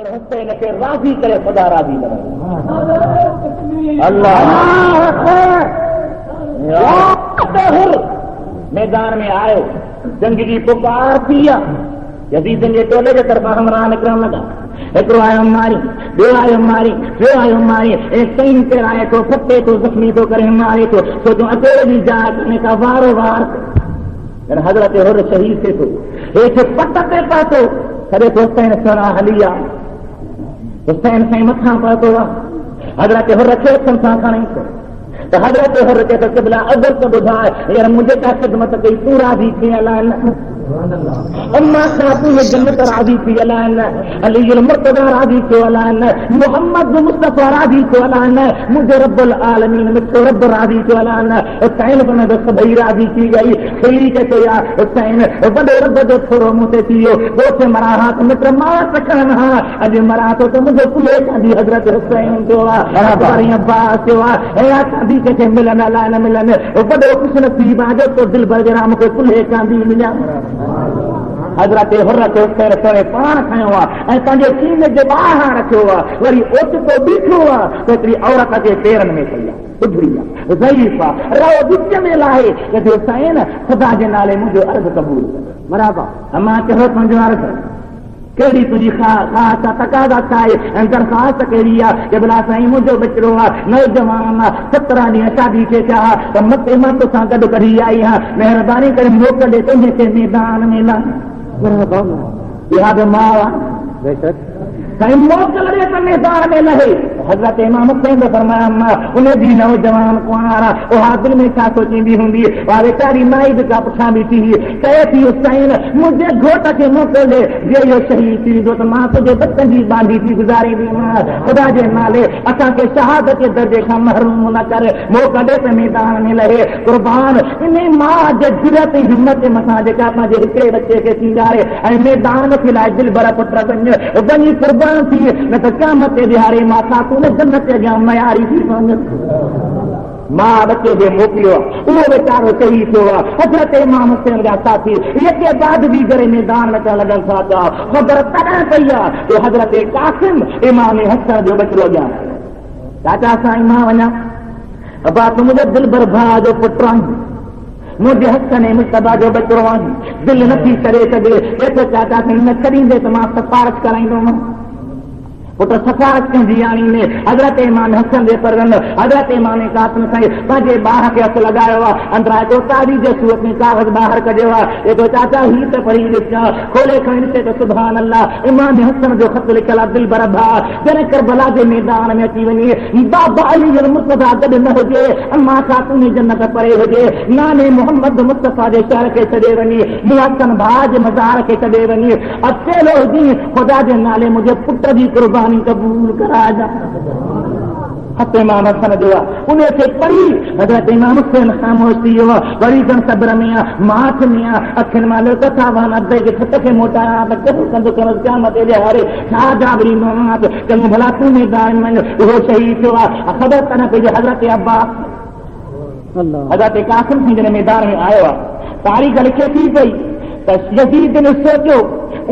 हुसैन खे राज़ी करे ख़ुदा राज़ी करे। अल्लाह मैदान में आयो, जंग जी पुकार थी यज़ीदन जे टोले जे तरफ़ां हमराह निकिरण लॻा। हिकिड़ो आयो मारी, ॿियो आयो मारी, ॿियो आयो मारी, ऐं कई केराए थो, फटे थो, ज़ख़्मी थो करे मारे थो, छो जो अकेले जी जाइ करने का वारो वार हज़रत हुर शहीद थिए थो। हेठि पट ते पहुतो, सॼे हुसैन सरा हली आहे, हुसैन साईं मथां पहुतो आहे, हज़रत हुर खे हथनि सां खणे थो त हज़रत हुर खे त क़िबला अगर त ॿुधाए यार मुंहिंजे का ख़िदमत कई तूं राज़ी थी अलाए न, अम्मा खातून जन्नत राज़ी थी अलाए न, अली मुर्तज़ा राज़ी थियो अलाए न, मोहम्मद मुस्तफ़ा राज़ी थियो अलाए न, मुंहिंजो रब्बुल आलमीन मिठो रब राज़ी थियो अलाए न। हुसैन बि न सभई राज़ी थी गई। खीरी के चया हुसैन वॾे रब जो थोरो मूं ते थी वियो, ॻोठ मरां हा त मिट मां तकनि हा, अॼु मरां थो त मुंहिंजो कुल्हे कांदी हज़रत हुसैन थियो आहे, अब्बास थियो आहे, ऐं कांदी कंहिंखे मिलनि अलाए न मिलनि, वॾो ख़ुशनसीब आहे जो तो दिल भर जरा मूंखे कुल्हे कांदी मिलिया। हज़रत हुर खे हुसैन सरे पाण खयो आहे ऐं पंहिंजे सीने जे ॿाहिरां रखियो आहे, वरी ओचितो बीठो आहे त हिकिड़ी औरत जे पेरनि में पई आहे, उभरी आहे, ज़ईफ़ आहे, रओ विच में लाहे त हुसैन ख़ुदा जे नाले मुंहिंजो अर्ज़ क़बूल कर। बराबरि मां चयो तुंहिंजो अर्ज़ कहिड़ी तुंहिंजी ख़ास तक़ाज़ा छा आहे ऐं दरख़्वास्त कहिड़ी आहे कि भला साईं मुंहिंजो बचिड़ो आहे, नौजवान आहे, 17 ॾींहं शादी खे थिया त मथे मां तोसां गॾु कढी आई आहियां, महिरबानी करे मोकिले तुंहिंजे मैदान में न इहा बि माउ आहे साईं, मोकल ॾे त मैदान में लहे। हज़रत इमाम हुसैन फरमाया मां उन जी नौजवान कुंवार उहा दिलि में छा सोचींदी हूंदी, उहा वेचारी माई बि का पुछां बीठी हुई, चए थी हुसैन मुंहिंजे घोट खे मोकिले, जे इहो शहीद थींदो त मां तुंहिंजे बचनि जी बांधी थी गुज़ारींदीमांइ, ख़ुदा जे नाले असांखे शहादत जे दर्जे खां महरूम न करे, मोकल ॾे त मैदान में लहे। क़ुर्बान इन मां जे जुरत ऐं हिम्मत मथां जेका पंहिंजे हिकिड़े बचे खे थींदारे ऐं मैदान खे लाइ दिलि भर पुट वञी क़ुर्बान थी, न त क़यामत जे ॾियारे मां खातून जन्नत जे अॻियां मयारी थी पवंदी। मां बचे खे मोकिलियो, उहो वीचारो शहीद थियो आहे। हज़रत इमाम हुसैन जा साथी यके बाद बि करे मैदान में था लॻनि था पिया, ख़बर तॾहिं पई आहे जो हज़रत कासिम इमाम हसन जो बचिड़ो ॼाण चाचा साईं मां वञा, अबा तूं मुंहिंजो दिलि भर भाउ जो पुटु आहीं, मुंहिंजे हसन ऐं मुस्तफ़ा जो बचिड़ो आहीं, दिलि नथी करे सघे, एतिरो चाचा साईं न छॾींदे त मां सिफारिश कराईंदोमांइ। पुट सिफारिश कंदी आणी में हज़रत इमाम हसन जे परगन हज़रत इमाम कासिम साईं पंहिंजे ॿार खे हथु लॻायो आहे, अंदरां हिकिड़ो ताड़ी जे सूरत में कागज़ ॿाहिरि कढियो आहे, एॾो चाचा हीअ त पढ़ी ॾिसां, खोले खणी ॾिसे त सुभान अल्लाह इमाम हसन जो ख़त लिखियल आहे, दिलि भर भाउ जॾहिं करबला जे मैदान में अची वञे, बाबा अली मुर्तज़ा गॾु न हुजे, अम्मा खातून जन्नत परे हुजे, नाने मोहम्मद मुस्तफ़ा जे शहर खे छॾे वञे, मुहसन भाउ जे मज़ार खे छॾे वञे, अकेलो हुजे, ख़ुदा जे नाले मुंहिंजे पुट जी कुर्बानी कबूल कराइजा। हथ इमाम हसन जो आहे, उन खे पढ़ी हज़रत इमाम हुसैन ख़ामोश थी वियो आहे, वरी जन सब्र में आहे, माठ में आहे, अखियुनि मां लिक था वहनि, अधे जे खत खे मोटायां त कहिड़ो कंदो क़यामत जे ॾियारे छा जाबरी मोहम्मद चङो भला तूं मैदान में उहो शहीद थियो आहे। ख़बर कान पई हज़रत अब्बास हज़रत कासिम सिंह जॾहिं मैदान में आयो आहे, तारीख़ लिखे थी पई त यज़ीद ने सोचियो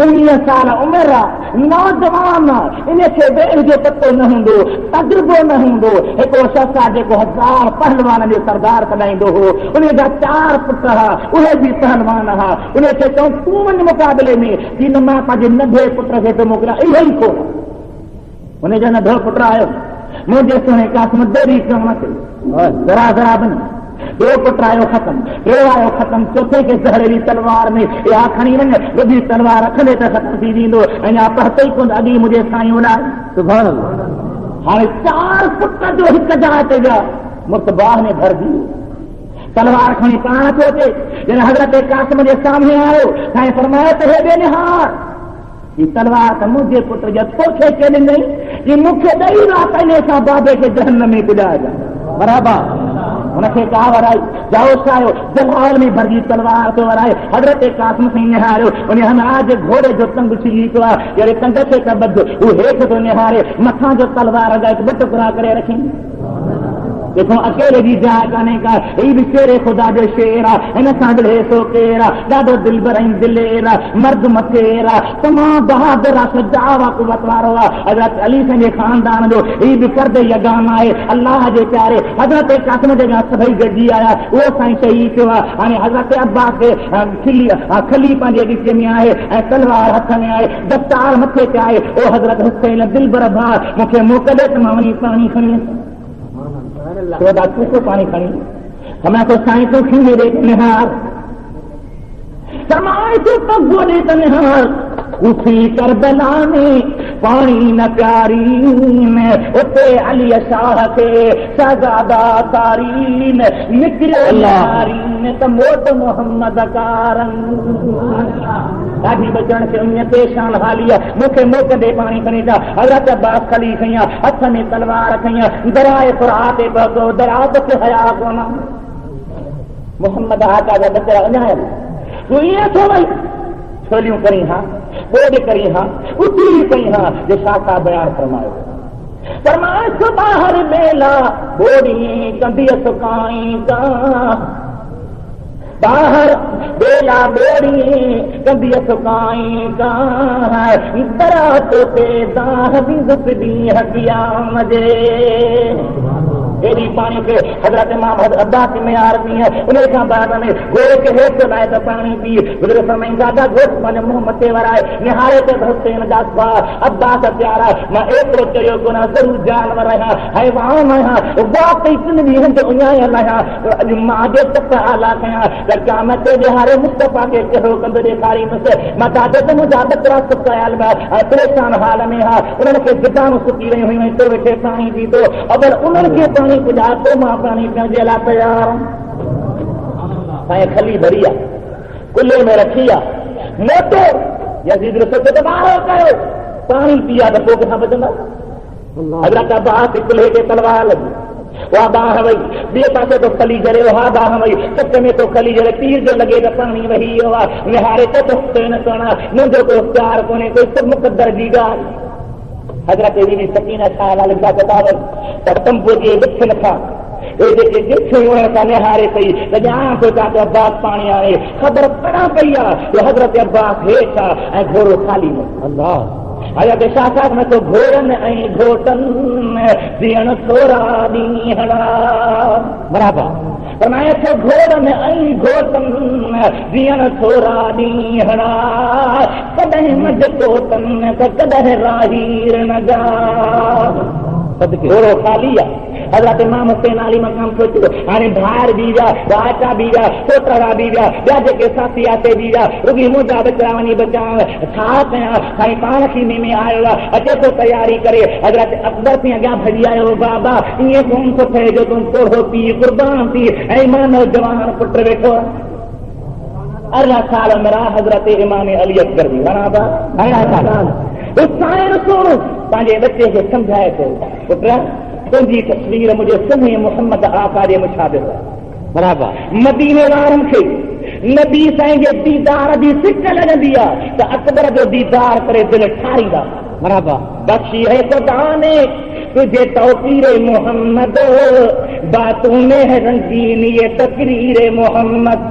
19 साल उमिरि आहे, नौजवान इन खे वेह जो पतो न हूंदो, तजुर्बो न हूंदो, हिकिड़ो शख्स जेको 1000 पहलवान जो सरदार कढाईंदो हो, उन जा 4 पुट हुआ, उहे बि पहलवान हुआ, उन खे चऊं तूं वञ मुक़ाबले में, की न मां पंहिंजे नंढे पुट खे थो मोकिलियां, इहो ई कोन। उन जो नंढो पुट आयो, मुंहिंजे सुहिणे कासिम देरी करण कई, ज़रा ज़रा बि न, ॿियो पुट आयो ख़तम, टियों आयो ख़तम, चोथे खे ज़हरीली तलवार में इहा खणी वञ, वॾी तलवार रखंदे त ख़तम थी वेंदो, अञा पहुतो ई कोन, अॻी मुंहिंजे साईं उॾाए। सुभाणे हाणे 4 पुट जो हिकु जाइ ते विया, मुर्तबाह में भरिजी तलवार खणी पाण थो अचे, जॾहिं हज़रत कासिम जे सामने आयो, साईं फरमायो त हेॾे निहार, ही तलवार त मुंहिंजे पुट जा तोखे के ॾिनई, की मूंखे ॾेई राति इन सां बाबे खे जहन्नम में पुॼाइजां। बराबरि हुनखे का वराई, जोश आयो, जलाल में भरिजी तलवार ते वराए, हज़रत कासिम साईं निहारियो, उन हमाज घोड़े जो टंग छिली पियो आहे, जहिड़े टंग खे कबध हू हेठि थो निहारे, मथां जो तलवार जा 2 टुकड़ा करे रखी, देखो अकेले जी जा काने का ई भी शेरे खुदा जो शेरा इन सांडले सो केरा ॾाढो दिल बरइन दिलेरा मर्द मथेरा तमाम बहादुर सजावा कुवत वारो हजरत अली संगे खानदान जो ई भी करदे यगान आए अल्लाह जे प्यारे हजरत कासिम जगह सभई गजी आया वो साईं शहीद थियो हाणे हजरत अब्बास के खली पंहिंजे ॾिसे में आहे ऐं तलवार हथ में आहे दस्तार मथे ते आहे ओ हजरत हुसैन दिल बर भाउ मूंखे मोकले त मां वञी पाणी खणी तो पानी खड़ी हमें तो साईं तो खींचे दे निहार समाए तो तक गोदे तो निहार उसी करबला में पानी न प्यारी में उते अली शाह के शहजादा तारीन निकरे नारीन त मोट मोहम्मद कारन ॾाढी बचण खे उन पेशान हालिया मूंखे मोक दे पाणी खणी था हज़रत अब्बास खली खईं हथ में तलवार खईं दराए क़ुरान ते पहुतो दरा ते हया कोन मोहम्मद आका जा बचड़ा अञायल तूं ईअं छो वई छोलियूं करी हा बोड करी हा उथी कई हा जो शाखा बयान फरमायो फरमाए तो बाहर मेला बोड़ी कंदी सुकाई का बाहर बेला बोड़ी कंदी सुकाई का दरात ते दाह भी दी हकियाम जे एडी पानी के हजरत इमाम अब्बास में आरती है उन्हें का बाद में घोड़े के हेठ लाए तो पानी पी गुजरे समय दादा घोट मन मुंह मथे वराए निहारे ते हुसैन दासबा अब्बास प्यारा मैं एक रो चयो गुना जरूर जानवर रहा हैवान है बात इतनी भी है तो उन्हें अल्लाह मां जे तक आला कया करका मैं ते हारे मुस्तफा के कहो कंद देखारी मुझसे मैं दादा तो मुझे बतरा सकता है परेशान हाल में हा उन्होंने के गिटान सुकी रही हुई तो बैठे पानी पी तो अगर उन्होंने पुजा तो मां पानी पीने ला तैयार खली भरिया कुल्ले में रखिया मोटो यजीद रसूल तो बाहर कयो पानी पिया तो पोइ किथां बचंदा हज़रत अब्बास कुल्ले के तलवार लगी वहा बाह वही बे पासे तो खली जरे वहा बाह वही सच में तो खली जरे तीर जो लगे तो पानी वही निहारे तो हुसैन सोना मुंहिंजो कोई प्यार कोने कोई सब मुक़द्दर जी ॻाल्हि हजरत बीबी सकीना साहब लिखा किताब तंबू जे बिछन खां ए जेके गिछियूं का निहारे पई त ॼाण थो त अब्बास पाणी आणे ख़बर पड़ा पई आहे जो हजरत अब्बास हेठ आहे ऐं घोड़ो खाली में अल्लाह हजरत शाह में तो घोड़न ऐं घोटन जीअण थोरा ॾींहड़ा बराबर फरमाए थो घोड़न ऐं घोटन जीअण थोरा ॾींहड़ा कॾहिं मज तोतन त कॾहिं राहीर न जा घोड़ो खाली आहे हज़रत इमाम हुसैन अली मकाम सोचियो हाणे भार बि विया भाइटा बि विया पोटरा बि विया ॿिया जेके साथी आते बि विया रुॻी मुंहिंजा बचड़ा वञी बचाव छा कयां साईं पाण खीने में आयो आहे अचे थो तयारी करे हज़रत अकबर थी अॻियां भॼी आयो बाबा ईअं कोन थो थिए जो तूं थोरो पीउ कुर्बान थी ऐं मां नौजवान पुट वेठो 18 साल मिरा हज़रत इमाम अली अकबर बि बराबरि 18 साल साईं रसूल पंहिंजे बचे खे सम्झाए थो पुट तुंहिंजी तस्वीर मुझे सुन्हे मोहम्मद आका जे मुशाबिह बराबर मदीने वारनि खे नबी साईं जे दीदार जी सिक लॻंदी आहे त अकबर जो दीदार करे दिलि ठारींदा बराबर बख्शी है खुदा ने तुझे तौकीर मोहम्मद बातूं है रंगीन ये तकरीर मोहम्मद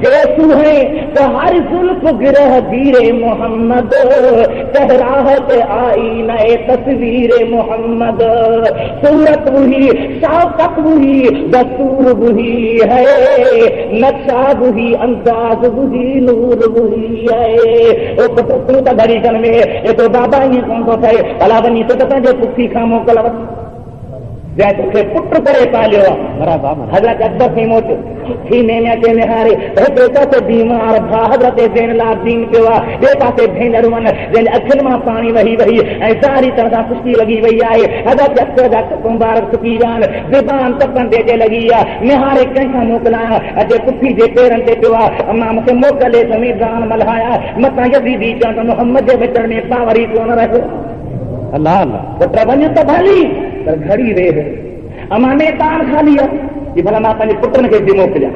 जैसू है तो हर जुल्फ गिरह धीरे मोहम्मद सहराहत आई नए तस्वीर मोहम्मद सूरत वही शौकत वही दस्तूर वही है नक्शा वही अंदाज वही नूर वही है तू त घड़ी कन में ये तो बाबा ईअं कोन थो थिए भला वञी तो पंहिंजे पुखी खां मोकल जै तुखे पुट करे पालियो बराबर हज़रत अकबर खे मोट सीने में अचे निहारे हिक पासे बीमार भा हज़रत ज़ैनुलाब्दीन पियो आहे ॿिए पासे भेनरूं आहिनि जंहिंजे अखियुनि मां पाणी वही वही ऐं सारी तरह सां सुस्ती लॻी वई आहे हज़रत अकबर जा मुबारक सुकी विया आहिनि ज़बान तपनि ते लॻी आहे निहारे कंहिंखां मोकिलाया अचे पुठी जे पेरनि ते पियो आहे अम्मा मूंखे मोकिले ज़मीदान मल्हाया मथां यज़ीदी चवनि त मोहम्मद जे विचण में पावरी कोन रहियो अल्लाह अल्लाह पुट वञ त भली पर घड़ी रे अमा मैदान खाली आहे कि भला मां पंहिंजे पुटनि खे बि मोकिलियां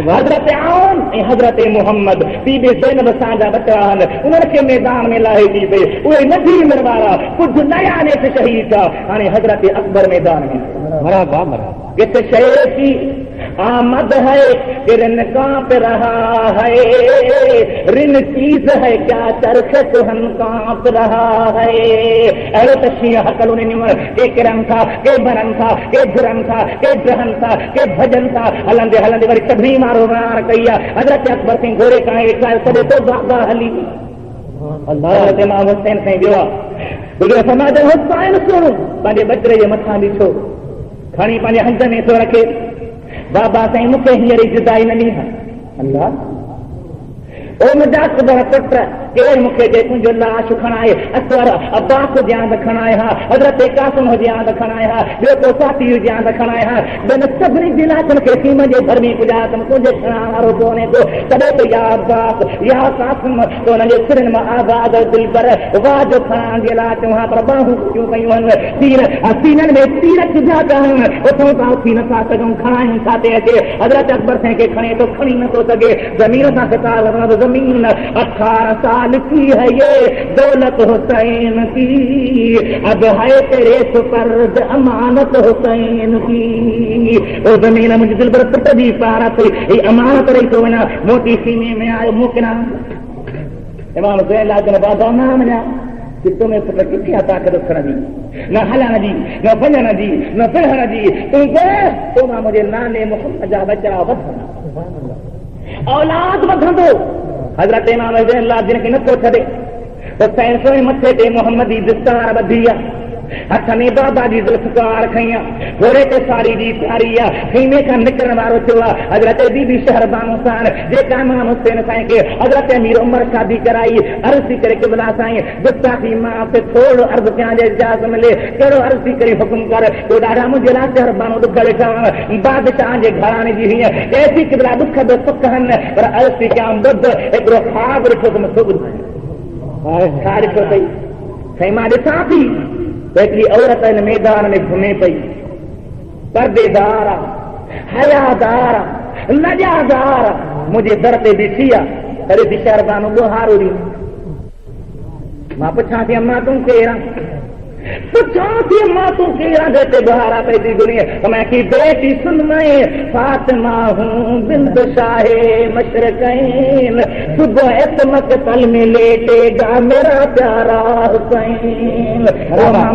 हज़रत आउन ऐं हज़रत मोहम्मद बीबी ज़ैनब असांजा बचा आहिनि उन्हनि खे मैदान में लाहे थी पई उहे नंढी उमिरि वारा कुझु नया नेठ शहीद थिया हाणे हज़रत अकबर मैदान में मरहबा मरहबा। किस शय की आमद है कि रिन कांप रहा है, रिन चीज है क्या चरख सुहन कांप रहा है। अरे तशी हकल के किरन था, के बरन था, के धुरन था, के ग्रहण था, के भजन था। हलंदे हलंदे वरी कभी मारो रार कया। हजरत अकबर सिंह घोड़े का एक सदे तो बाबा हली हजरत इमाम हुसैन से जो गुजर समाज हुसैन सुनो पंहिंजे बचड़े जे मथां बीठो खणी पंहिंजे हंध में थो रखे। बाबा साईं मूंखे हींअर जुदाई न ॾींदा। अल्लाह ओ मुंहिंजा ख़बर पुट केरु मूंखे जे तुंहिंजो लाश खणाए असवर अब्बास हुजे आंद खणाए हा, हज़रत कासिम हुजे आंद खणाए हा, ॿियो को साथी हुजे आंद खणाए हा। ॿियनि सभिनी जे लाशनि खे सीम जे भर में पुॼा त तुंहिंजे खणण वारो कोन्हे को। तॾहिं त या अब्बास या कासिम तो हुनजे सिरनि मां आज़ाद दिलबर वाह जो खणण जे लाइ चवां पर बाहूं कयूं कयूं आहिनि। तीर सीननि में तीर चुजा पिया आहिनि, उथूं था उथी नथा सघूं, खणायूं छा ते अचे। हज़रत अकबर साईं खे खणे थो खणी नथो सघे। ज़मीन सां किताब ज़मीन 18 साल की है ये दौलत हुसैन की, अब है तेरे सुपर्द अमानत हुसैन की। ओ ज़मीन मुंहिंजी दिल पर पुट जी पारत ही अमानत रही थो वञा। मोटी सीने में आयो मोकिना इमाम हुसैन लाजन बाबा ना मञा कि तुम्हें पुट किथे आहे ताक़त रखण जी, न हलण जी, न भॼण जी, न फिरण जी। तूं मुंहिंजे नाने मुहम्मद जा बच्चा वधंदा, औलाद वधंदो। हज़रत इमाम हुसैन जिन खे नथो छॾे हुसैन सोए मथे ते मोहम्मदी दस्तार ॿधी आहे, हथ में बाबा जी ज़ुल्फ़कार खई आहे, घोड़े ते सारी जी प्यारी आहे, खीमे खां निकिरण वारो थियो आहे। हज़रत बीबी शहरबानो सां जेका इमाम हुसैन साईं खे हज़रत अमीर उमर शादी कराई, अर्ज़ थी करे क़िबला साईं गुस्ताखी मां ते थोरो अर्ज़ कयां जे इजाज़त मिले, कहिड़ो अर्ज़ थी करे हुकुम कर। तो ॾाढा मुंहिंजे लाइ शहरबानो ॾुख वेठा बादशाह जे घराणे जी हीअं ऐसी क़िबला ॾुख बि सुख आहिनि, पर अर्ज़ थी कयां ॿुध हिकिड़ो ख़्वाब ॾिठो त मूंखे ॿुधाए। छा ॾिठो अथई? साईं मां ॾिसां थी हिकिड़ी औरत हिन मैदान में घुमे पई, परदेदार हयादार नजादार मुंहिंजे दर ते बीठी आहे। अरे शहरबानो ॿुहारो ॾी। मां पुछां थी अम्मा तूं केरु आहे? पुछां थी अम्मा तूं केरु आहे? जैसे ॿुहारा पई थी गुनी मैं की बेटी सुन मैं फातिमा हूँ बिंद शाहे मशरकैन, सुबह इतमक तल में लेटेगा मेरा प्यारा हुसैन।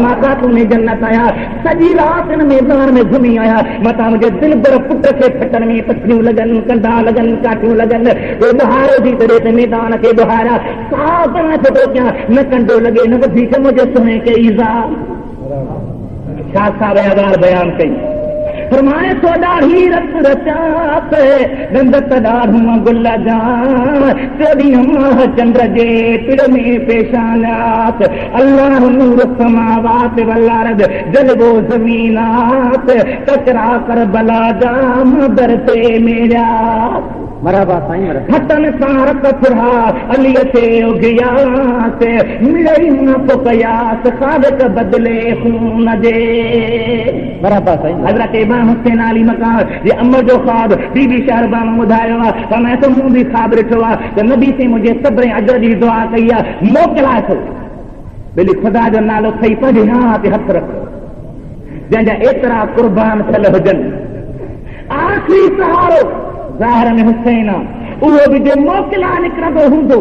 माता तूने जन्नत आया, सॼी रात इन मैदान में घुमी आया, मता मुंहिंजे दिल पर पुट खे फटण में पथियूं लॻनि, कंधा लॻनि, काठियूं लॻनि। ॿुहारो जी तॾहिं त मैदान खे ॿुहारा साफ़ नथो थो कयां, न कंडो लॻे न वधीक मुंहिंजे सुहिणे खे ईज़ा। छा ॻाल्हि बयान कई? फरमाए तो ॾाढी रत रचात दंद ॾाढूं गुल जा चोॾीं चंद्र जे पिड़ में पेशानात, अल्लाह नूर समावात वल अर्द जलवो ज़मीनात, कचरा कर बला जाम दर ते मेरा। मरहबा साईं मरहबा। हटन सां रत फुरा अलीअ ते उगियास, मिलई न तो कयास खालिक बदले खून जे। मरहबा साईं। हज़रत इमाम हुसैन अली मकान जे अमर जो ख्वाब बीबी शहरबानो ॿुधायो आहे त मैं तो मूं बि ख्वाब ॾिठो आहे त नबी से मुंहिंजे सब्र अजर जी दुआ कई आहे, मोकिलाए थो भली ख़ुदा जो नालो खई पंहिंजे हाथ हथ रखो, जंहिंजा एतिरा क़ुर्बान थियल हुजनि। आख़िरी सहारो ज़ाहिर में हुसैन आहे, उहो बि जे मोकिला निकिरंदो हूंदो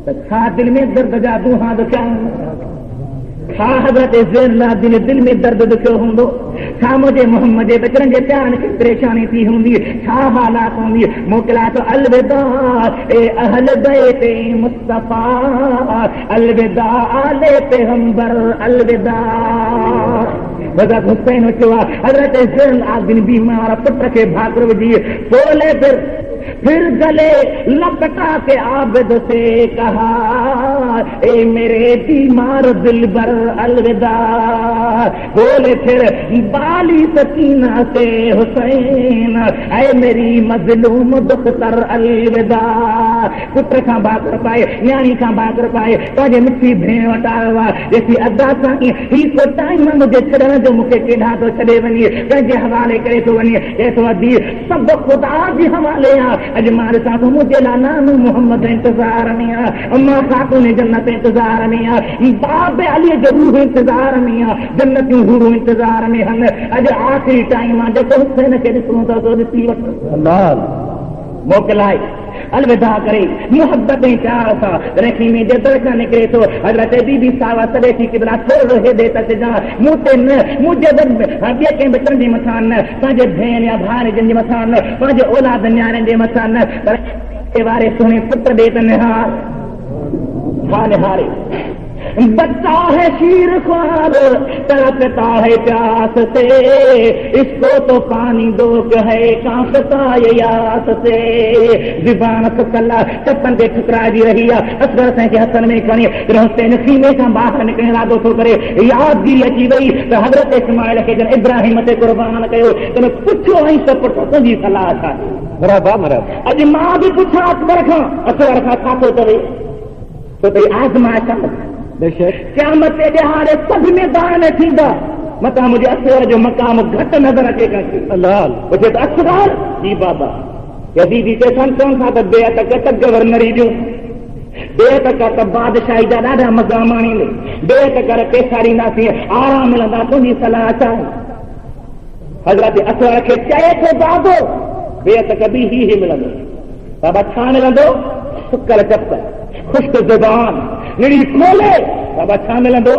त छा दिलि में दर्द जा दूहां दुखिया, छा हज़रत ज़ैनुलाब्दीन दिल में दर्द दुखियो हूंदो, छा मुंहिंजे मोहम्मद जे बचड़नि जे प्यारनि खे परेशानी थी हूंदी, छा हालात हूंदी। मोकिला तो अलविदा ए अहल बैत मुस्तफा, अलविदा आले पैगंबर अलविदा। हज़रत हुसैन चयो आहे हज़रत ज़ैनुलाब्दीन बीमार पुट खे भाकुर विझी बोले फिर गले लपटा के आबिद से कहा, ए मेरे बीमार दिलबर अलविदा। बोले फिर बाली सकीना से हुसैन, ऐ मेरी मजलूम दुख्तर अलविदा। पुत्र खां भाकुर पाए, न्याणी खां भाकुर पाए, पंहिंजे मिठी भेण वटि आयो आहे, जेसी अदा साईं ही को टाइम मुंहिंजे छॾण जो मूंखे केॾां थो छॾे वञे, पंहिंजे हवाले करे थो वञे। चए थो अदी सभु ख़ुदा जे हवाले आहे, अज मार सा तो मुझे नाम मोहम्मद इंतजार में आ, अम्मा खातून जन्नत इंतजार में आ, बाप अली जरूर इंतजार में आ, जन्नत हूरू इंतजार में हन। अज आखिरी टाइम आ जब हुसैन के ॾिसूं था तो ॾिसी वठो मोकिलाए अलविदा करे मोहब्बतें प्यार सां रखी में जदर का निकरे तो हजरत बीबी सावा सदे थी कि बला थोड़ो हेदे तक जा मूते न मुझे ॿिए कंहिं बचन जे मथां न, पंहिंजे भेण या भाउ जन जे मथां न, पंहिंजे औलाद न्याणनि जे मथां न, पर वारे सुहिणे पुट ॾे त निहार हा निहारे। बच्चा है शीर ख्वाब तड़पता है प्यास से, इसको तो पानी दो है कांपता ये यास से। ज़ुबान कला चपन ते ठुकराइजी रही आहे, असगर साईं खे हथनि में खणी हुसैन खीमे खां ॿाहिरि निकिरण इरादो थो करे। यादगिरी अची वई त हज़रत इस्माइल खे जन इब्राहिम ते क़ुर्बान कयो त पुछो ऐं त पुट तुंहिंजी सलाह छा? अॼु मां बि पुछां असगर खां छा थो चवे, छो त आज़माइश क़यामत ते ॾिहाड़े सभु में दान थींदा, मथां मुंहिंजे असगर जो मक़ाम घटि नज़र अचे पुछे त असगर जी बाबा यज़ीदी चइसनि कोन था त बेअत कट गवर्नरी ॾियूं, बेअत कर त बादशाही जा ॾाढा मक़ाम आणींदे, बेअत कर पैसा ॾींदासीं आराम मिलंदा, तुंहिंजी सलाह छा? हज़रत असगर खे चए थो बाबो बेअत कबी ई मिलंदो, बाबा छा मिलंदो? सुकल चपल खुश्क ज़ुबान निड़ी खोले, बाबा छा मिलंदो?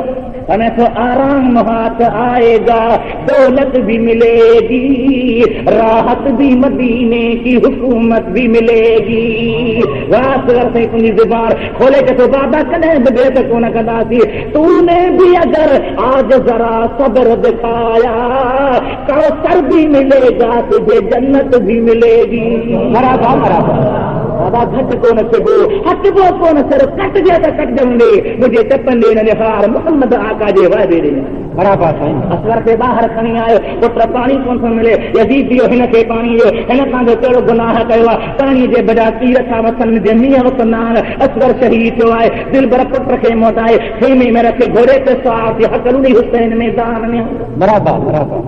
हमें तो आराम हाथ आएगा, दौलत भी मिलेगी, राहत भी मदीने की हुकूमत भी मिलेगी। वासगर से तुंहिंजी ज़ुबान खोले के तो बाबा कॾहिं बि बेत कोन कंदासीं, तूने भी अगर आज जरा सब्र दिखाया, कौसर भी मिलेगा तुझे जन्नत भी मिलेगी। बाबा घट कोन थिबो, हटबो कोन, सिर कटजे त कटजंदे, मुंहिंजे चपन ॾे निहार मोहम्मद आका जे वाइदे ॾे। बराबरि साईं। असगर खे ॿाहिरि खणी आयो, पुट पाणी कोन थो मिले, यज़ीद इहो हिन खे पाणी ॾियो, हिन खां जो कहिड़ो गुनाह कयो आहे, पाणीअ जे बजाय तीर था वठनि, जे मींहं वठंदा आहिनि। असगर शहीद थियो आहे, दिलबर पुट खे मोटाए खेमे में रखे घोड़े ते सवार थी हकलुनी हुसैन मैदान में। बराबरि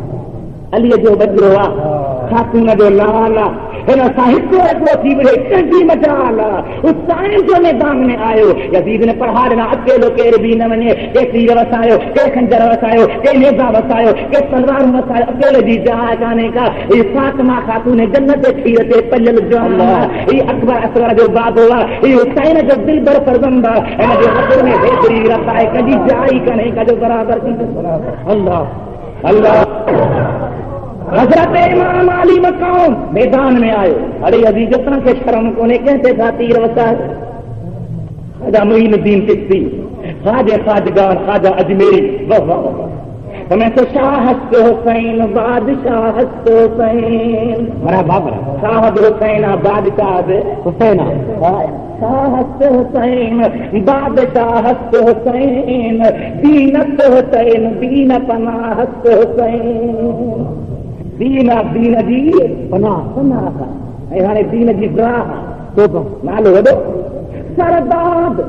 अलीअ जो बदिरो आहे, खातून जो लाल आहे, हिन सां हिकिड़ो थी वियो कंहिंजी मजाल हुसैन जो मैदान में आयो। यज़ीद ने पढ़ा ॾिना अकेलो केर बि न वञे, के तीर वसायो, के खंजर वसायो, के नेज़ा वसायो, के तलवारूं वसायो, अकेले जी जाइ कान्हे का। ही फातिमा खातून जन्नत जे खीर ते पलियल जान आहे, ही अकबर असगर जो बाबो आहे, ही हुसैन जो दिलबर फर्ज़ंद आहे, हिन जे हक़ में हेतिरी रत आहे कंहिंजी जाइ कान्हे का जो बराबरि थी। अल्लाह अल्लाह। हज़रत इमाम अली मक़ाम मैदान में आयो, अरे अज़ीज़ तव्हांखे शर्म कोन्हे कंहिं ते तीर वसायो? ख़्वाजा मुईनुद्दीन चिश्ती, ख़्वाजा ख़्वाजगार, ख़्वाजा अजमेरी, वाह वाह वाह। मैं तो शाह हुसैन बादशाह हुसैन, बराबर शाह हुसैन बादशाह हुसैन, शाह हुसैन बादशाह हुसैन, दीनत हुसैन दीन पनाह हुसैन। दीन दीन जी पनाह पनाह ऐं हाणे दीन जी ग्राह तो नालो वॾो सरदाद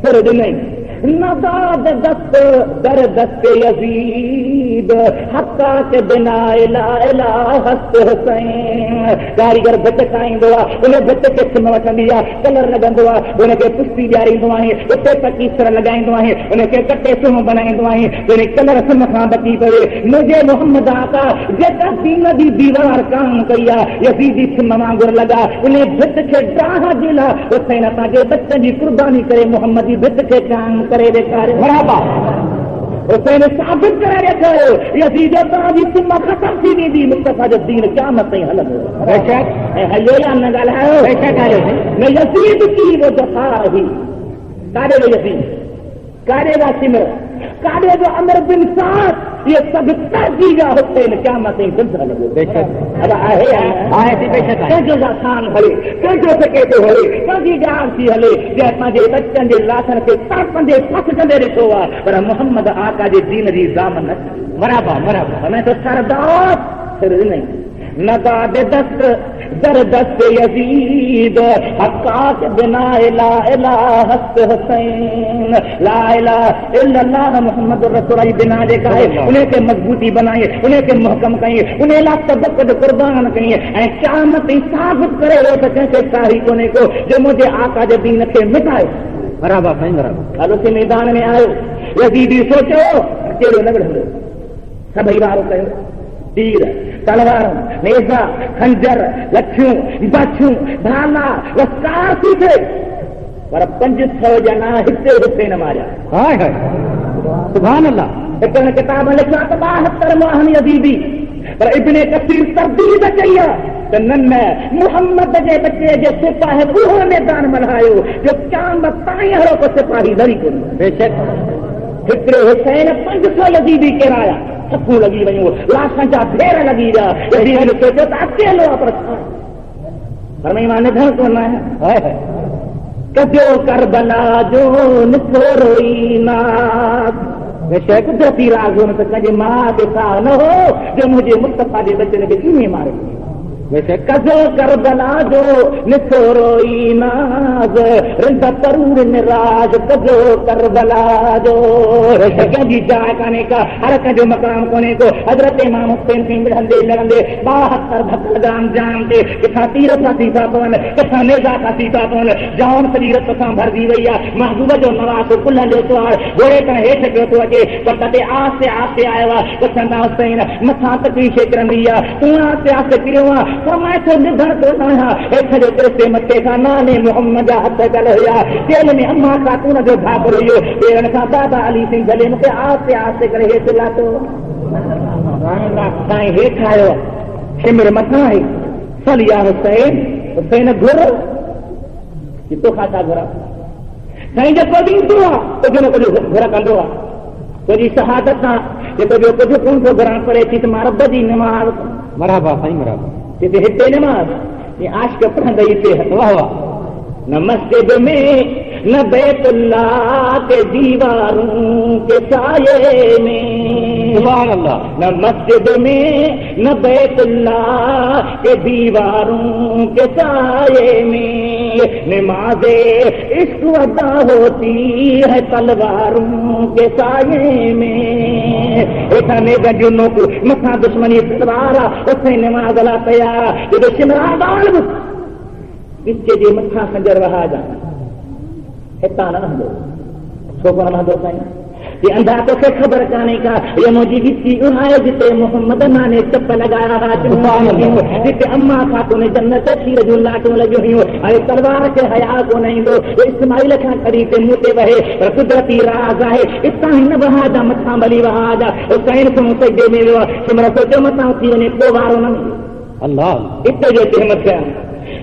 सिर ॾिनई नदाद दस्त दर दस्त यज़ीद हक़ा के बिना इला इला हस्त हुसैन। कारीगर भित ठाहींदो आहे, उन भित खे सिम वठंदी आहे, कलर लॻंदो आहे, उनखे पुष्टी ॾियारींदो आहे, उते पकीसर लॻाईंदो आहे, उनखे कटे सिम बनाईंदो आहे, उन कलर सिम खां बची पवे। मुंहिंजे मोहम्मद आका जेका दीन जी दीवार काम कई आहे, यज़ीदी सिम वांगुरु लॻा, उन भित खे डाह जे लाइ हुसैन पंहिंजे बचनि जी कुर्बानी करे मोहम्मद जी भित खे काम करे ॾेखारियो। बराबर हुसैन साबित करे ॾेखारियो, यज़ीद तव्हांजी सिम ख़तम थी वेंदी, मुस्तफ़ा जो दीन क़यामत ताईं हलंदो। ऐं हलियो या न ॻाल्हायो, न यज़ीद की वो जफ़ा हुई, काॾे जो यज़ीद, काॾे जा सिमर, काॾे जो अमर बिन साद, ये सभु तरजी जा हुसैन क़यामत ताईं ज़िंदा हलंदो। अब आहे थी बेशक कंहिंजो आसान हले, कंहिंजो सके थो हले, कंहिंजी ॻाल्हि थी हले, जंहिं पंहिंजे बचनि जे लाशनि खे तड़पंदे फसजंदे ॾिठो आहे, पर मोहम्मद आका जे दीन जी ज़ामन न। बराबर बराबर। हमें तो सरदार सिर ॾिनई नगाद दस्त जरदस्त यजीद हक्काक बिना ला इलाहा हुसैन ला इलाहा इल्लल्लाह मुहम्मद रसूलुल्लाह बिना जे कहे उन्हें के मजबूती बनाए उन्हें के महकम कई उन्हें ला तबक कुर्बान कई ऐं क़यामत साबित करे त कंहिंखे काही कोने को जो मुझे आका जे दीन खे मिटाए। बराबर साईं बराबर। हलो से मैदान में आयो यजीदी सोचो कहिड़ो लॻंदो सभई वारो कयो तीर तलवार नेज़ा खंजर लठियूं बाछियूं भाला वस्कार थी थे पर 500 ॼणा हिते न मारिया। हाय हाय सुभान अल्लाह। हिकु किताब लिखियो 72 माहन यजीदी पर इब्ने कसीर तरदीद कई त न मुहम्मद जे बचे जे सिपाही उहो मैदान मल्हायो जो क़यामत ताईं हरो को सिपाही लड़ी कोन्हे। बेशक हिकिड़े हुसैन 500 यजीदी केराया थकूं लॻी वयूं लाशनि जा ढेर लॻी विया। यजीद सोचियो त अकेलो आहे पर मां निधन कोन आहियां। कजो करबला जो निथो रोईनास बेशक कुदरती राज़ हो न त कंहिंजे मां ते साह न हो जो मुंहिंजे मुस्तफ़ा जे बचन खे कीअं मारे। बेशक कजो करबला जो निथो रोईनास रिंद तरूर निराज कजो करबला जो कंहिंजी जाइ कान्हे का हर कंहिंजो मकाम कोन्हे को। हज़रत इमाम हुसैन खे मिलंदे मिलंदे 72 भक्तदान जान ते किथां तीर सां थी था पवनि किथां नेज़ा सां थी था पवनि जान सॼी रत सां भरिजी वई आहे। महबूब जो नवाज़ कुल लेतो आहे घोड़े खां हेठि पियो थो अचे पर तॾहिं आस्ते आस्ते आयो आहे। पुछंदा हुसैन मथां तकलीफ़ किरंदी आहे तूं आस्ते आस्ते किरियो आहे फरमाए थो निधन कोन आहियां। हेठि जो तिरसे मथे खां नाले मुहम्मद जा हथ गल हुया तेल में अम्मा खातून जो भाकुर हुयो पेरनि खां बाबा अली सिंह गले मूंखे आस्ते आस्ते करे हेठि लाथो। साईं हेठि आयो शिमिर मथां आहे सलिया हुसैन हुसैन घुर कि तोखां छा घुरा साईं जेको ॾींदो आहे कुझु न कुझु घुर कंदो आहे तुंहिंजी शहादत सां जेको ॿियो कुझु कोन थो घुरण परे थी त मां रब जी नमाज़ बराबरि साईं बराबरि हिते हिते नमाज़ ये आशिक़ पढ़ंदई थे वाह वाह न मस्जिद में न बैतुल्लाह के दीवारों के साये में सुभान अल्लाह न मस्जिद में न बैतुल्लाह के दीवारों के साये में नमाज़े इश्क अदा होती है तलवारों के साये में। एठाने गजुनो को मथा दुश्मनी तलवार उसे नमाज ला तैयार जो शिमरा बाल इसके जे मथा खंजर वहा जा हितां न रहंदो छो कोन रहंदो साईं ये अंधा तोखे ख़बर कान्हे का ये मुंहिंजी हिची उहाए जिते मोहम्मद नाने चप लॻाया हुआ चुपान हुयूं जिते अम्मा खातून जन्नत खीर जूं लाटियूं लॻियूं हुयूं ऐं तलवार खे हया कोन ईंदो इस्माइल खां खड़ी ते मूं ते वहे पर कुदरती राज़ आहे हितां हिन वहाजा मथां भली वहाजा हुसैन सां सजदे में वियो सिमर सोचियो मथां थी वञे को वारो न अल्लाह हिते जो हिते मथे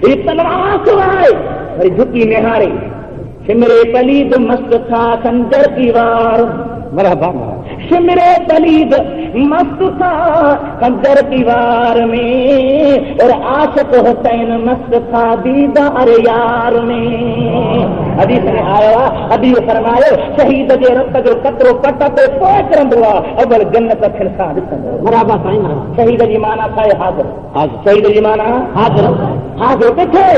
ये तलवार आहे वरी झुकी निहारे शिमरे पलीद मस्त था खंजर की वार मरहबा शिमरे पलीद मस्त था खंजर की वार में और आशिक हुसैन मस्त था दीदार यार में। हदीस में आया अभी फरमायो शहीद जे रत जो कतरो पट ते पोच रंदो आहे अवल जन्नत फिर सां ॾिसंदो बराबरि साईं शहीद जी माना छा आहे हाज़िर शहीद जी माना हाज़िर हाज़िर किथे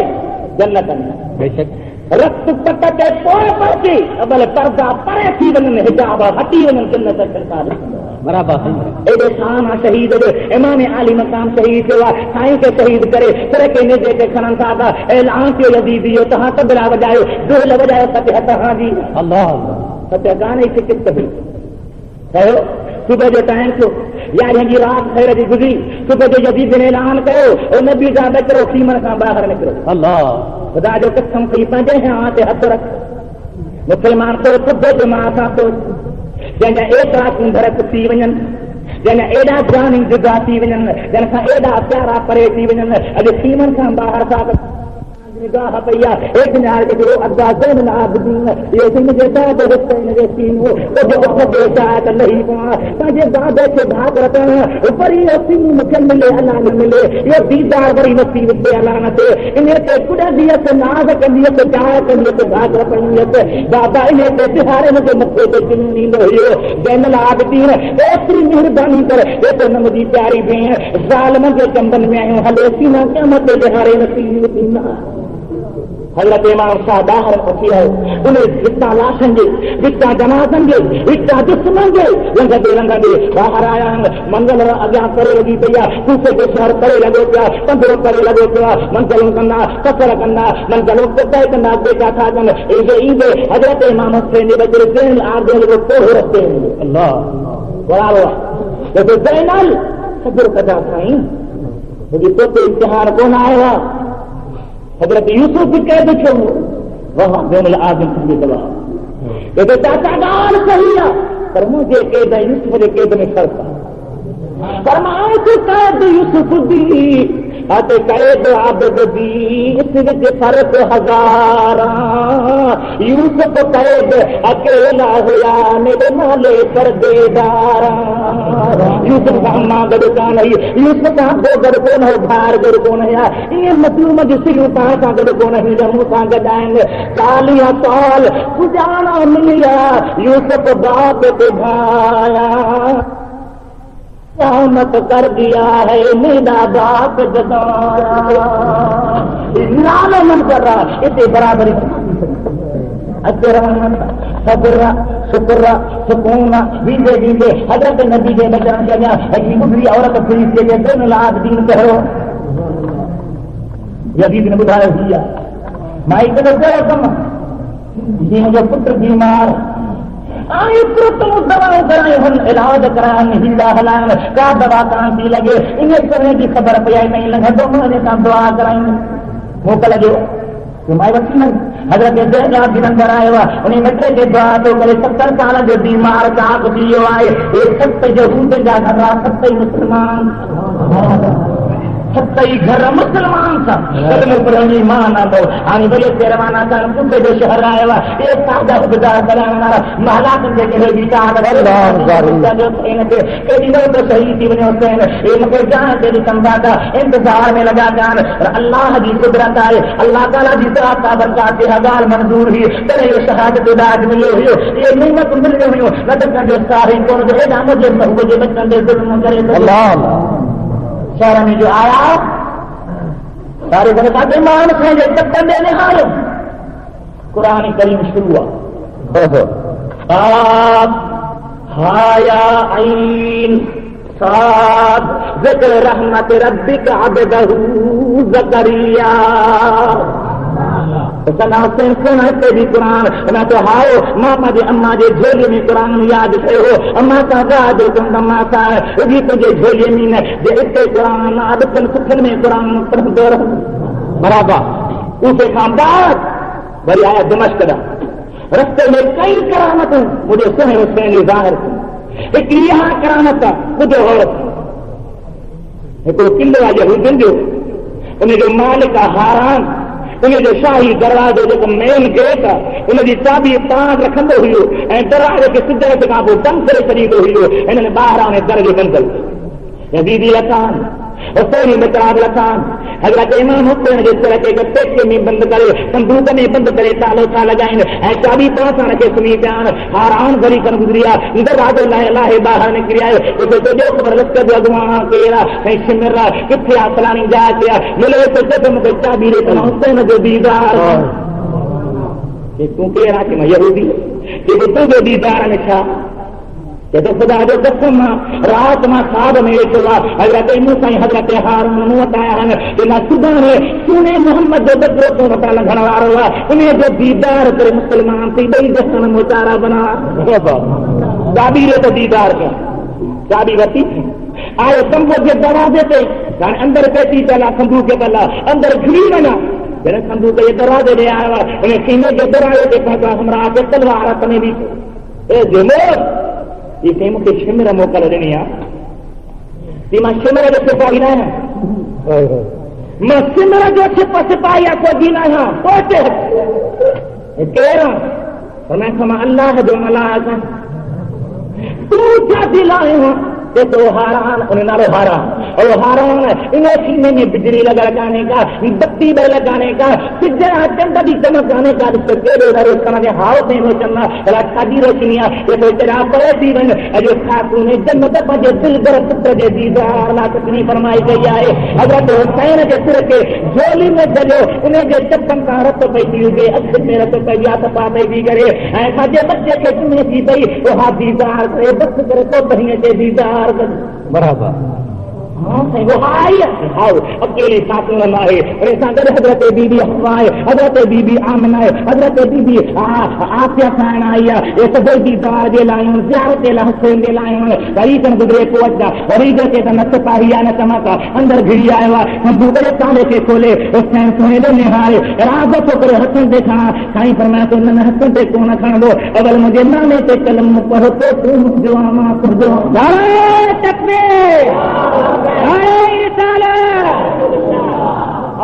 जन्नत में बेशक रत पट ते पोइ पहुची अवल पर्दा परे थी वञनि हिजाब हटी वञनि जन्नत फिर सां ॾिसंदो बराबरि एॾो शान आहे शहीद जो इमाम आली मक़ाम शहीद थियो आहे साईं खे शहीद करे फिर के नेज़े ते खणनि था त ऐलान थियो यज़ीदी जो तव्हां तबला वॼायो ढोल वॼायो सत हथ हाजी अल्लाह सत गाने खे कित बि कयो सुबह जो टाइम थियो यारहें जी राति ख़ैर जी गुज़री सुबह जो यज़ीद ने ऐलान कयो ओ नबी जा बचड़ो सीमन खां ॿाहिरि निकिरो अल्लाह ख़ुदा जो कसम खई पंहिंजे हाथ ते हथ रख मुस्लमान तो सुबह जो मां सां तो जंहिंजा एतिरा कुंभर कुटी वञनि जंहिंजा एॾा जान जुदा थी वञनि जंहिंखां एॾा प्यारा परे थी वञनि अॼु सीमन खां ॿाहिरि था निगाह पैया एक न्याय के जो अब्बासन आबदीन ये सिंह जैसा बहुत ने सीन हो तो जो बेटा है नहीं हुआ ताजे बाबे से भाग रहे हैं ऊपर ये सिंह मुझे मिले अल्लाह ने मिले ये दीदार बड़ी नसीब से अल्लाह ने से इन्हें तो कुड़ा दिया से नाज कर दिया से चाह कर दिया से भाग रहे हैं बाबा इन्हें तो तिहारे में जो मत्थे पे चिन्नी लोहियो जैनल आबदीन इतनी मेहरबानी कर ये तो नमदी प्यारी भी है जालिम के चंबन में आए हले सीना क्या मत तिहारे नसीब दीना हजरत इमाम शाह बाहर पहुंची है उन्हें जितना लाशेंगे जितना जनाजेंगे जितना दुश्मनेंगे लंगा दे बाहर आया मंगल अज्ञा करे लगी भैया दूसरे के शहर करे लगो क्या पंद्रों करे लगो क्या मंगलों करना कसर करना मंगलों को तय करना बेटा था जन ईदे हजरत इमाम हुसैन बजर जैन आगे लोग तो हो रखते हैं अल्लाह बराबर जैसे जैनल सब्र कदा था मुझे तो इम्तिहान कौन आएगा हजरत यूसुफ भी कैद छो वहां जैनुल आबिदीन के जवाब कहते चाचा गाल सही पर मुझे कैद यूसुफ के कैद में फर्क फरमाए तो कैद यूसुफ दी आते कैद आबद दी इस विच फर्क हजारा यूसुफ कैद अकेला होया मेरे नाले पर देदारा यूसुफ का अम्मा गड़ कौन है यूसुफ का दो गड़ कौन है भार गड़ कौन है ये मजलूम जिसकी उतार का गड़ कौन है जमू का गजाएंगे कालिया साल सुजाना मिलिया यूसुफ बाप पे भाया मत कर दिया है मेरा बाप जदाया मन कर रहा इसे बराबरी सब्र शुक्र सुकून बीते बीते हजरत नबी के बचन चलिया दूसरी औरत पुलिस के लिए जैनुल आबिदीन कहो यदीद ने बुधाया हुआ माई के कम मुझे पुत्र बीमार आए तुम दवाएं कराए हम इलाज कराए हिला हलान का दवा कहाँ की लगे इन्हें करने की खबर पाई नहीं लगा तो मैंने काम दुआ कराएंगे मौका लगे तुम्हारे बच्ची में हजरत जैन अंदर आए हुआ उन्हें मित्र के दुआ तो करे 70 साल जो बीमार का दियो आए एक सत्य जो हूँ जा कर रहा सत्य मुसलमान सत्ताई घर मुसलमान था कदम पर ईमान आलो आणि बड़े तेरवाना था कुछ जो शहर आया हुआ एक सादा गुजार कराना महला के के बीता कर जो थे के दिनों तो सही थी बने होते हैं ये मगर जहां तेरी संवादा इंतजार में लगा जान और अल्लाह की कुदरत आए अल्लाह ताला की ज़ात का बरकत हजार मंजूर हुई तेरे ये शहादत दाद मिली हुई ये नेमत मिल गई हो लटक कर जो सारे कौन जो है ना मुझे बच्चन दे जुल्म करे अल्लाह शहर में जो आया सारे जनता मान से जब देने हाल कुरान करीम शुरू हुआ हाया आइन साद ज़िक्र रहमत रब्बिका अब्दहू ज़करिया सना हुसैन सुन है भी कुरान ना तो हाओ मामा जे अम्मा जे झोली में कुरान याद कयो अम्मा का गाद तुम अम्मा सा उगी तुझे झोली में ने जे इते कुरान आदतन सुखन में कुरान पढ़ंदो बराबर उसे खामदार वरी आया दमिश्क दा रस्ते में कई करामत मुझे सुने हुसैन ज़ाहिर एक यहाँ करामत मुझे हो एक किले आहे यहूदियुनि जो उन जो मालिक हारान उन जो शाही दरवाजो जेको मेन गेट आहे उनजी चाबी पाण रखंदो हुयो ऐं दरवाजे खे सिजरत खां पोइ बंदि करे छॾींदो हुयो हिननि ॿाहिरां उन दर जो बंदि यज़ीदी लखान हुसैनी मचाब लखान हजरत इमाम हुसैन जे सिर खे पेके में बंदि करे संदूक में बंदि करे तालो था लॻाइनि ऐं चाबी पाण सां रखे सुम्ही पिया आहिनि हारान घड़ी कन गुज़री आहे दरवाजो लाहे ॿाहिरि निकिरी आयो उते तुंहिंजो ख़बर लश्कर जो अॻुवां केरु आहे ऐं शिमिर आहे किथे आहे फलाणी जाइ ते आहे मिले थो चए मूंखे चाबी ॾे त हुसैन जो दीदार तूं केरु आहे कि मां यहूदी कि तुंहिंजो दीदार में छा तो खुदा जो कसम रात में ख्वाब में चला हजरत मूसा हजरत हारून मुंह वटाया है कि ना सुबह सुने मोहम्मद जो बदरो तो वटा लंघण वारो आहे उन्हें जो दीदार करे मुसलमान थी ॿई जहन मोचारा बना चाबी रे तो दीदार कर चाबी वती आयो संभव जे दरवाजे पे अंदर पेटी चला संदूक चला अंदर घुरी वञा जॾहिं संदूक जे दरवाजे ॾे आयो आहे उन सीने जे दरवाजे ते पहुता हमरा के तलवार हथ में भी ए जुमूर ये कहीं मुझे शिमर मोकल देनी है मां शिमर जो सिपाही न मैं सिमर जो छिप सिपाही को दीना है पहुंचे कह रहा हूं मैं क्षमा अल्लाह जो मलाक तू क्या दिलाए हो ये तो हारान उन्हें नारो हारान और हारान इन्हें सीने में बिजली लगाने का बत्ती लगाने का चंदा चमकाने का समझे हाव नहीं हो चलना सादी रोशनिया ये तो तेरा बड़े जीवन जो खातू ने जन्नत पजे दिल गर पुत्र जे दीदार ला कितनी फरमाई गई है हजरत हुसैन के सिर के झोली में जलो उन्हें जे चप्पन का रत पे दी अख में रत पे या पाते भी करे ऐसा जे बच्चे के चुने थी भाई वो हाथ दीदार करे बस करे तो बहिए के दीदार बराबर वो आओ अकेले साथ में लाए हजरत बीबी हवाए हजरत बीबी आमना है हजरत बीबी आसिया साइन आई ये सब दीदार जे लायूं ज़ियारत ला हुसैन दे लायूं तरीकन गुजरे को वजा वरीज के त नत पाहिया न चमका अंदर घिरी आया हम दूसरे ताले के खोले हुसैन सोने दे निहारे राज तो करे हसन देखा साईं फरमाया तो न हसन ते को न खान दो अवल मुझे नामे ते कलम पढ़ो तो तुम जो मा जो नारे तकबीर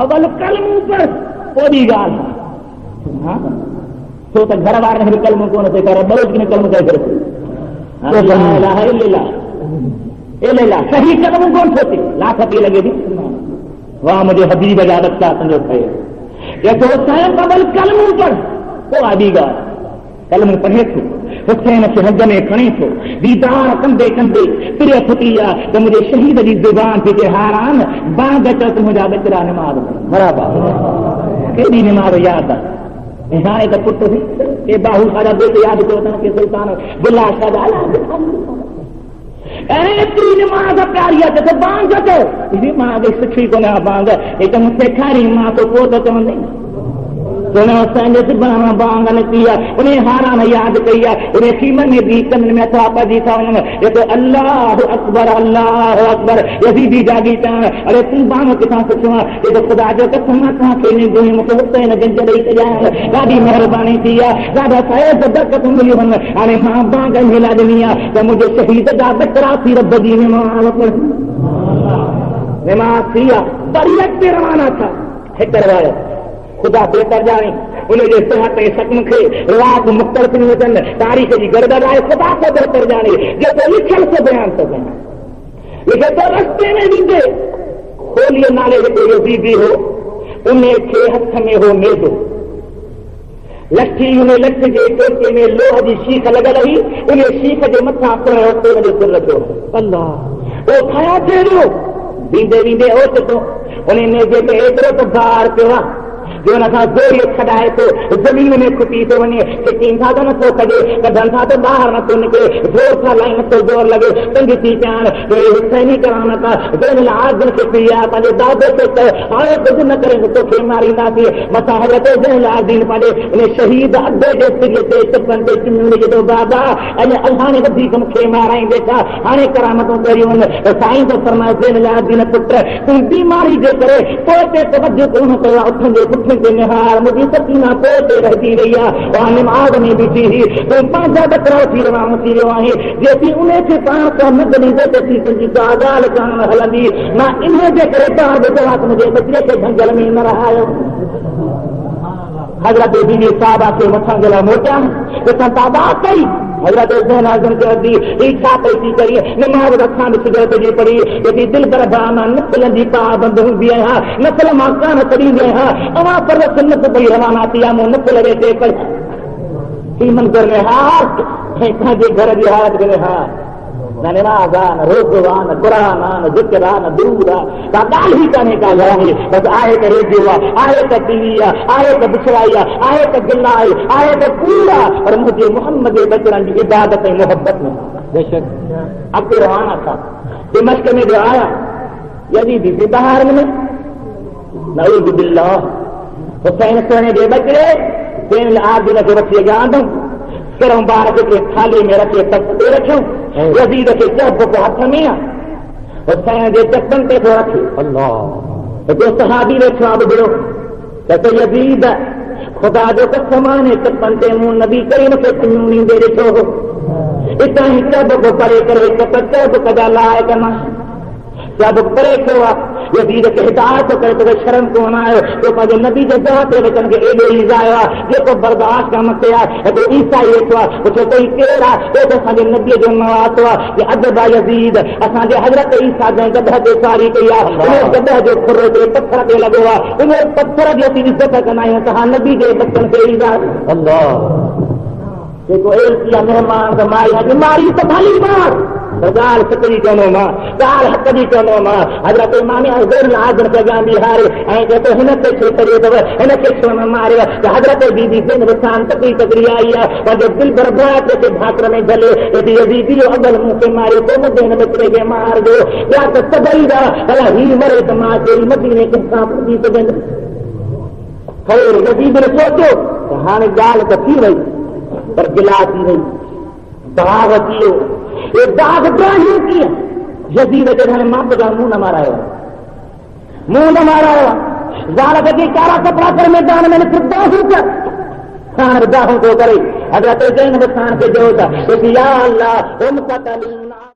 अवल कलम पर कोई गाल तो तक घर वार नहीं कलम को न कर बरोज की कलम कह कर ला सही कलम कौन सोती लाख पी लगे थी वहां मुझे हबीब इजाजत का संजो थे ये तो स्वयं अवल कलम पर तो आदि गाल कलम पढ़े थो हुसैन के हज में खणी थो दीदार कंदे कंदे फिर फुटिया तो मुझे शहीद की जुबान थी हारान बांग अचो तो मुझा बचरा नमाज बराबर केड़ी नमाज याद है हाणे तो पुट थी ए बाहू सारा बेटे याद करो के सुल्तान बुला सादा एतरी नमाज प्यारी है तो बांग अचो इसी मां के सुठी को ना बांग एक मुझे खारी मां तो को तो नहीं बांग न किया उन्हें हारान याद किया उन्हें सीमन में भी कन में था जी था ये तो अल्लाह अकबर यजीदी जागी चाण अरे तू बांग किथां सिखवा ये तो खुदा जो कसम था खेने दुई मुझे हुसैन गंज दई कया ॾाढी मेहरबानी थी ॾाढा साहिब बरकत मिली वन हाणे मां बांग मिला ॾिनी आहे त मुंहिंजो शहीद जा बचरा थी रब जी नमाज थी बरियत पे रवाना था हिकु रवायत खुदा बेहतर जाने उनजे सिहत सकम खे रात मुख्तलिफ नहीं हुजनि तारीख़ जी गड़बड़ आहे खुदा को बेहतर जाने जेको लिखियल से बयान थो कयां लिखे तो रस्ते में वींदे खोलिए नाले हिकु यज़ीदी हो उन खे हथ में हो मेदो लठी उन लठ जे टोके में लोह जी शीख लॻल हुई उन शीख जे मथां अपने हुसैन जो सिर रखियो अल्लाह वो खया थियो वींदे वींदे ओच तो उन नेज़े ते एतिरो त भार पियो आहे जो जोड़ी छॾाए थो जमीन में खुटी थो वञे किन था तो नथो कजे कढनि था तो ॿाहिरि नथो निकिरे जोर सां लाई नथो जोर लॻे तंग थी पिया हुसैनी कराना था जंहिं आज़म खे थी आहे पंहिंजे दादे खे त हाणे कुझु न करे तोखे मारींदासीं मथां हज़रत ज़ैनुल आबिदीन पंहिंजे उन शहीद अधे जे सिर ते चपनि ते चिमनी जो बाबा अञा हाणे वधीक मूंखे माराई वेठा हाणे करामतूं करियूं आहिनि साईं तो फरमाए ज़ैनुल आबिदीन पुट तूं बीमारी जे करे पोइ ते तवजो कोन कयो उथंदे पुठियुनि निहार मुझी सकीना पोते रहती रही है नमाज में बीठी ही तो पंहिंजा बकरा थी रवानो थी वियो आहे जेकी उन्हें खे पाण सां न गॾींदे त थी तुंहिंजी का ॻाल्हि कान हलंदी मां इन जे करे पाण ॿुधो आहे त मुंहिंजे बचड़े खे झंगल में न रहायो हज़रत बीबी साहबा के मथां जे लाइ मोटिया तो ताबा कई हज़रत ज़ैन आज़म के अदी इच्छा पैसी करी नमाज रखां सिगरत जी पड़ी जेकी दिल पर बामा नफल जी पाबंद हूंदी आहियां नफल मां कान छॾींदी आहियां अवां पर सुन्नत पई रवाना थी आहे मूं नफल वेठे कई मंज़र में हार ऐं पंहिंजे घर जी हालत में हार न नमाज़ आहे न रोज़ो आहे न क़ुरान आहे न ज़िक्र आहे न दुरूद आहे का ॻाल्हि ई कान्हे का ॻाल्हि बसि आहे त रेडियो आहे त टीवी आहे त बिछड़ाई आहे त गिला आहे त कूड़ आहे पर मुंहिंजे मुहम्मद जे बचड़नि जी इबादत ऐं मोहबत में बेशक अॻिते रवाना था दिमश्क में जो आया यज़ीदी थी ॿाहिरि में नऊज़ बिल्लाह हुसैन सोने जे बचड़े ज़ैनुल आबिदीन खे वठी अॻियां आंदमि सिर मुबारक खे थाली में रखे तख़्त ते रखियो यज़ीद खे चप को हथ में आहे हुसैन जे चपनि ते थो रखे अल्लाह हिकु सहाबी वेठो आहे ॿुधो त यज़ीद खुदा जो कसम आहे चपनि ते मूं नबी करीम खे चुम्यूं ॾींदे ॾिठो हो इतां ई चब को परे करे चप चब कजा लाइ कना जब परे थियो आहे यज़ीद खे हिदायत करे तो शर्म कोन आयो तो पंहिंजे नबी जे दह ते वचन खे एॾो ईज़ायो आहे जेको बर्दाश्त करण ते आहे। हिकिड़ो ईसाई वेठो आहे पुछो कोई केरु आहे तो असांजे नबीअ जो नवातो आहे कि अदब आहे यज़ीद असांजे हज़रत ईसा जंहिं गदह ते सवारी कई आहे उन गदह जो खुरो ते पत्थर ते लॻो आहे उन पत्थर जी असीं इज़त कंदा आहियूं तव्हां नबी जे बचन खे ईज़ा जेको एलसी आहे महिमान त मारी त भली मार ॻाल्हि सची चवंदो मां ॻाल्हि हक़ जी चवंदो मां हज़रत इमाम हुसैन आज़म खे अॻियां बीहारे ऐं चए थो हिन खे छो करियो अथव हिन खे छो न मारियो त हज़रत बीबी ज़ैनब सां तकड़ी आई आहे पंहिंजो दिलि बर्बाद खे भाकर में झले हेॾी यज़ीद जो अगल मूंखे मारियो कोन हिन ॿिचड़े खे मारजो ॿिया त सभई जा भला हीउ मरे त मां कहिड़ी मदीने किथां पुॼी सघंदुमि। ख़ैर यज़ीद ने सोचियो त हाणे ॻाल्हि त थी वई पर गिला थी वई दाग अची वियो ये दाग ड्राहियूं किया यज़ीद के हाणे मां बि मुंहुं न मारायो ज़ाल खे कारा कपिड़ा कर मैदान में दाहूं कर हाणे दाहूं थो करे हज़रत ज़ैनब खान खे चयो था या अल्लाह